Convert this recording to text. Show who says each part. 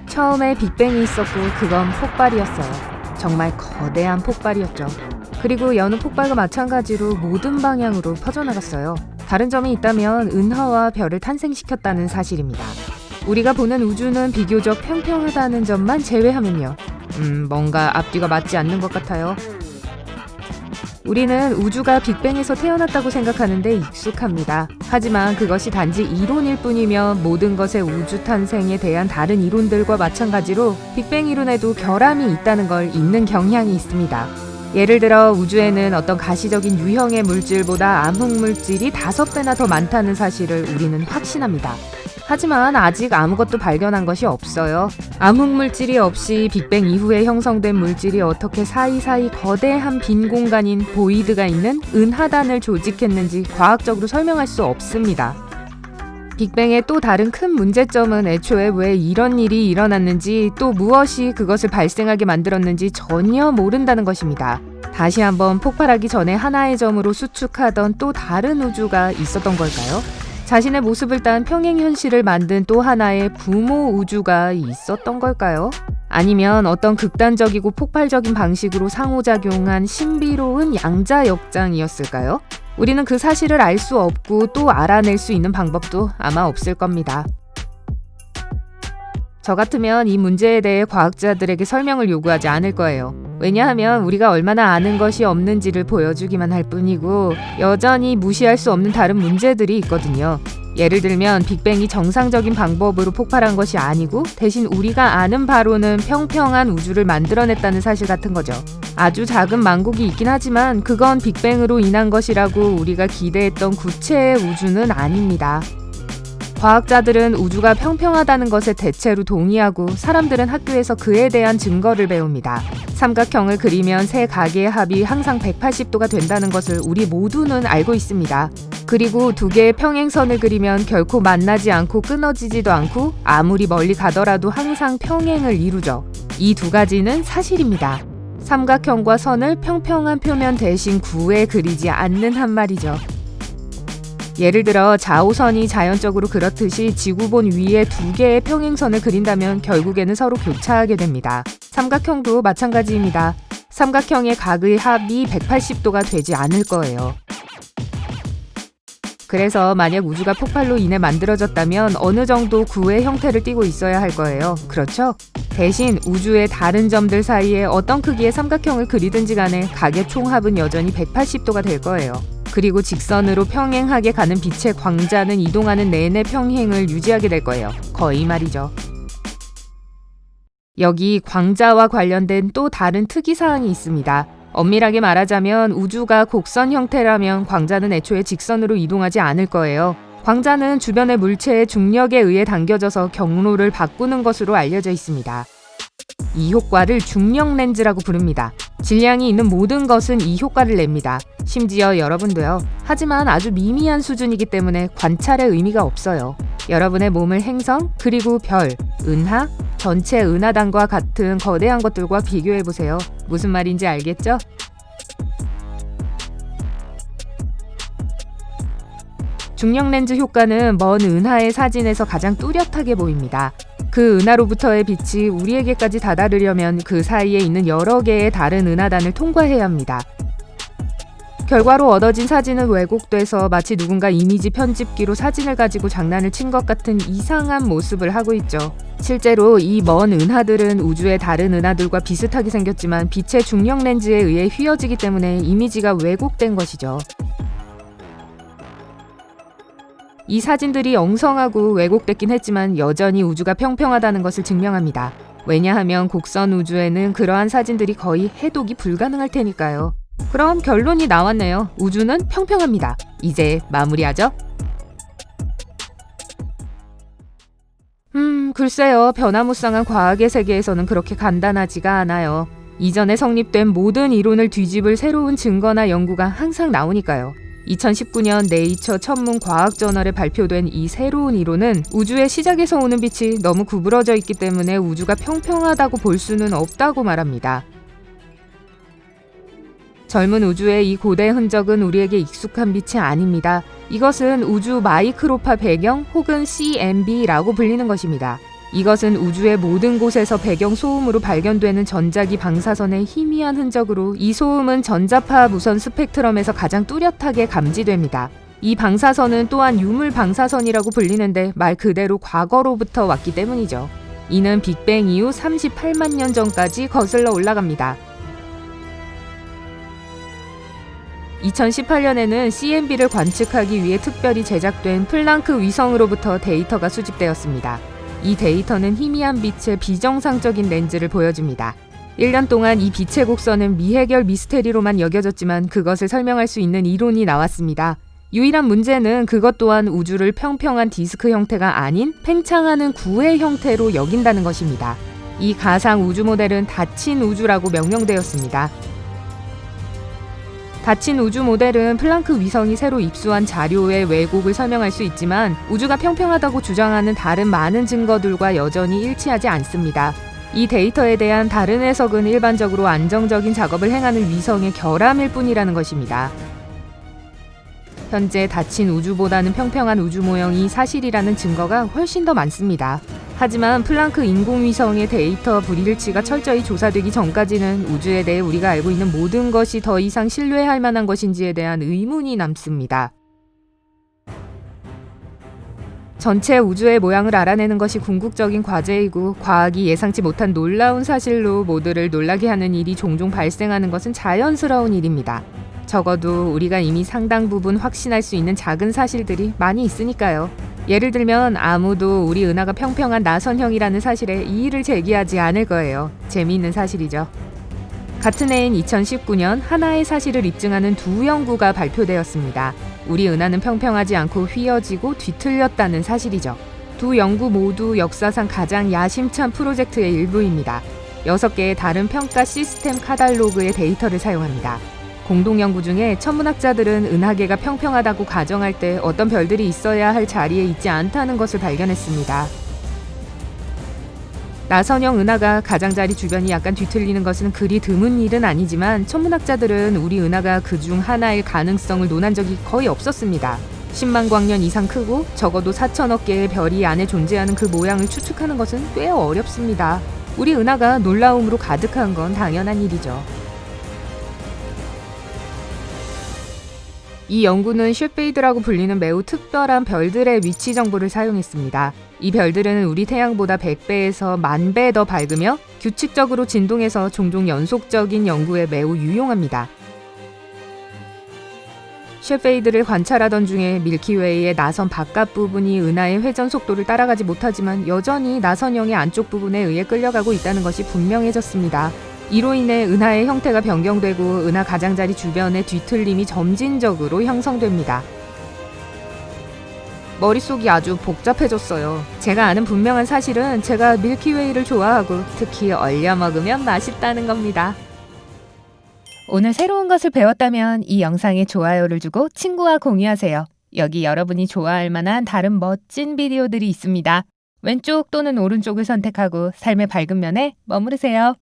Speaker 1: 처음에 빅뱅이 있었고 그건 폭발이었어요. 정말 거대한 폭발이었죠. 그리고 여느 폭발과 마찬가지로 모든 방향으로 퍼져나갔어요. 다른 점이 있다면 은하와 별을 탄생시켰다는 사실입니다. 우리가 보는 우주는 비교적 평평하다는 점만 제외하면요. 뭔가 앞뒤가 맞지 않는 것 같아요. 우리는 우주가 빅뱅에서 태어났다고 생각하는데 익숙합니다. 하지만 그것이 단지 이론일 뿐이며 모든 것의 우주 탄생에 대한 다른 이론들과 마찬가지로 빅뱅 이론에도 결함이 있다는 걸 잊는 경향이 있습니다. 예를 들어 우주에는 어떤 가시적인 유형의 물질보다 암흑물질이 5배나 더 많다는 사실을 우리는 확신합니다. 하지만 아직 아무것도 발견한 것이 없어요. 암흑물질이 없이 빅뱅 이후에 형성된 물질이 어떻게 사이사이 거대한 빈 공간인 보이드가 있는 은하단을 조직했는지 과학적으로 설명할 수 없습니다. 빅뱅의 또 다른 큰 문제점은 애초에 왜 이런 일이 일어났는지 또 무엇이 그것을 발생하게 만들었는지 전혀 모른다는 것입니다. 다시 한번 폭발하기 전에 하나의 점으로 수축하던 또 다른 우주가 있었던 걸까요? 자신의 모습을 딴 평행 현실을 만든 또 하나의 부모 우주가 있었던 걸까요? 아니면 어떤 극단적이고 폭발적인 방식으로 상호작용한 신비로운 양자 역장이었을까요? 우리는 그 사실을 알 수 없고 또 알아낼 수 있는 방법도 아마 없을 겁니다. 저 같으면 이 문제에 대해 과학자들에게 설명을 요구하지 않을 거예요. 왜냐하면 우리가 얼마나 아는 것이 없는지를 보여주기만 할 뿐이고 여전히 무시할 수 없는 다른 문제들이 있거든요. 예를 들면 빅뱅이 정상적인 방법으로 폭발한 것이 아니고 대신 우리가 아는 바로는 평평한 우주를 만들어냈다는 사실 같은 거죠. 아주 작은 망국이 있긴 하지만 그건 빅뱅으로 인한 것이라고 우리가 기대했던 구체의 우주는 아닙니다. 과학자들은 우주가 평평하다는 것에 대체로 동의하고 사람들은 학교에서 그에 대한 증거를 배웁니다. 삼각형을 그리면 세 각의 합이 항상 180도가 된다는 것을 우리 모두는 알고 있습니다. 그리고 두 개의 평행선을 그리면 결코 만나지 않고 끊어지지도 않고 아무리 멀리 가더라도 항상 평행을 이루죠. 이 두 가지는 사실입니다. 삼각형과 선을 평평한 표면 대신 구에 그리지 않는 한 말이죠. 예를 들어 좌우선이 자연적으로 그렇듯이 지구본 위에 두 개의 평행선을 그린다면 결국에는 서로 교차하게 됩니다. 삼각형도 마찬가지입니다. 삼각형의 각의 합이 180도가 되지 않을 거예요. 그래서 만약 우주가 폭발로 인해 만들어졌다면 어느 정도 구의 형태를 띠고 있어야 할 거예요. 그렇죠? 대신 우주의 다른 점들 사이에 어떤 크기의 삼각형을 그리든지 간에 각의 총합은 여전히 180도가 될 거예요. 그리고 직선으로 평행하게 가는 빛의 광자는 이동하는 내내 평행을 유지하게 될 거예요. 거의 말이죠. 여기 광자와 관련된 또 다른 특이사항이 있습니다. 엄밀하게 말하자면 우주가 곡선 형태라면 광자는 애초에 직선으로 이동하지 않을 거예요. 광자는 주변의 물체의 중력에 의해 당겨져서 경로를 바꾸는 것으로 알려져 있습니다. 이 효과를 중력 렌즈라고 부릅니다. 질량이 있는 모든 것은 이 효과를 냅니다. 심지어 여러분도요. 하지만 아주 미미한 수준이기 때문에 관찰의 의미가 없어요. 여러분의 몸을 행성, 그리고 별, 은하, 전체 은하단과 같은 거대한 것들과 비교해보세요. 무슨 말인지 알겠죠? 중력 렌즈 효과는 먼 은하의 사진에서 가장 뚜렷하게 보입니다. 그 은하로부터의 빛이 우리에게까지 다다르려면 그 사이에 있는 여러 개의 다른 은하단을 통과해야 합니다. 결과로 얻어진 사진은 왜곡돼서 마치 누군가 이미지 편집기로 사진을 가지고 장난을 친 것 같은 이상한 모습을 하고 있죠. 실제로 이 먼 은하들은 우주의 다른 은하들과 비슷하게 생겼지만 빛의 중력 렌즈에 의해 휘어지기 때문에 이미지가 왜곡된 것이죠. 이 사진들이 엉성하고 왜곡됐긴 했지만 여전히 우주가 평평하다는 것을 증명합니다. 왜냐하면 곡선 우주에는 그러한 사진들이 거의 해독이 불가능할 테니까요. 그럼 결론이 나왔네요. 우주는 평평합니다. 이제 마무리하죠? 글쎄요. 변화무쌍한 과학의 세계에서는 그렇게 간단하지가 않아요. 이전에 성립된 모든 이론을 뒤집을 새로운 증거나 연구가 항상 나오니까요. 2019년 네이처 천문 과학저널에 발표된 이 새로운 이론은 우주의 시작에서 오는 빛이 너무 구부러져 있기 때문에 우주가 평평하다고 볼 수는 없다고 말합니다. 젊은 우주의 이 고대 흔적은 우리에게 익숙한 빛이 아닙니다. 이것은 우주 마이크로파 배경 혹은 CMB라고 불리는 것입니다. 이것은 우주의 모든 곳에서 배경 소음으로 발견되는 전자기 방사선의 희미한 흔적으로 이 소음은 전자파 무선 스펙트럼에서 가장 뚜렷하게 감지됩니다. 이 방사선은 또한 유물 방사선이라고 불리는데 말 그대로 과거로부터 왔기 때문이죠. 이는 빅뱅 이후 38만 년 전까지 거슬러 올라갑니다. 2018년에는 CMB를 관측하기 위해 특별히 제작된 플랑크 위성으로부터 데이터가 수집되었습니다. 이 데이터는 희미한 빛의 비정상적인 렌즈를 보여줍니다. 1년 동안 이 빛의 곡선은 미해결 미스테리로만 여겨졌지만 그것을 설명할 수 있는 이론이 나왔습니다. 유일한 문제는 그것 또한 우주를 평평한 디스크 형태가 아닌 팽창하는 구의 형태로 여긴다는 것입니다. 이 가상 우주 모델은 닫힌 우주라고 명명되었습니다. 닫힌 우주 모델은 플랑크 위성이 새로 입수한 자료의 왜곡을 설명할 수 있지만 우주가 평평하다고 주장하는 다른 많은 증거들과 여전히 일치하지 않습니다. 이 데이터에 대한 다른 해석은 일반적으로 안정적인 작업을 행하는 위성의 결함일 뿐이라는 것입니다. 현재 닫힌 우주보다는 평평한 우주 모형이 사실이라는 증거가 훨씬 더 많습니다. 하지만 플랑크 인공위성의 데이터 불일치가 철저히 조사되기 전까지는 우주에 대해 우리가 알고 있는 모든 것이 더 이상 신뢰할 만한 것인지에 대한 의문이 남습니다. 전체 우주의 모양을 알아내는 것이 궁극적인 과제이고 과학이 예상치 못한 놀라운 사실로 모두를 놀라게 하는 일이 종종 발생하는 것은 자연스러운 일입니다. 적어도 우리가 이미 상당 부분 확신할 수 있는 작은 사실들이 많이 있으니까요. 예를 들면 아무도 우리 은하가 평평한 나선형이라는 사실에 이의를 제기하지 않을 거예요. 재미있는 사실이죠. 같은 해인 2019년 하나의 사실을 입증하는 두 연구가 발표되었습니다. 우리 은하는 평평하지 않고 휘어지고 뒤틀렸다는 사실이죠. 두 연구 모두 역사상 가장 야심찬 프로젝트의 일부입니다. 6개의 다른 평가 시스템 카탈로그의 데이터를 사용합니다. 공동 연구 중에 천문학자들은 은하계가 평평하다고 가정할 때 어떤 별들이 있어야 할 자리에 있지 않다는 것을 발견했습니다. 나선형 은하가 가장자리 주변이 약간 뒤틀리는 것은 그리 드문 일은 아니지만 천문학자들은 우리 은하가 그중 하나일 가능성을 논한 적이 거의 없었습니다. 10만 광년 이상 크고 적어도 4천억 개의 별이 안에 존재하는 그 모양을 추측하는 것은 꽤 어렵습니다. 우리 은하가 놀라움으로 가득한 건 당연한 일이죠. 이 연구는 쉐페이드라고 불리는 매우 특별한 별들의 위치 정보를 사용했습니다. 이 별들은 우리 태양보다 100배에서 10,000배 더 밝으며 규칙적으로 진동해서 종종 연속적인 연구에 매우 유용합니다. 쉐페이드를 관찰하던 중에 밀키웨이의 나선 바깥 부분이 은하의 회전 속도를 따라가지 못하지만 여전히 나선형의 안쪽 부분에 의해 끌려가고 있다는 것이 분명해졌습니다. 이로 인해 은하의 형태가 변경되고 은하 가장자리 주변의 뒤틀림이 점진적으로 형성됩니다. 머릿속이 아주 복잡해졌어요. 제가 아는 분명한 사실은 제가 밀키웨이를 좋아하고 특히 얼려 먹으면 맛있다는 겁니다. 오늘 새로운 것을 배웠다면 이 영상에 좋아요를 주고 친구와 공유하세요. 여기 여러분이 좋아할 만한 다른 멋진 비디오들이 있습니다. 왼쪽 또는 오른쪽을 선택하고 삶의 밝은 면에 머무르세요.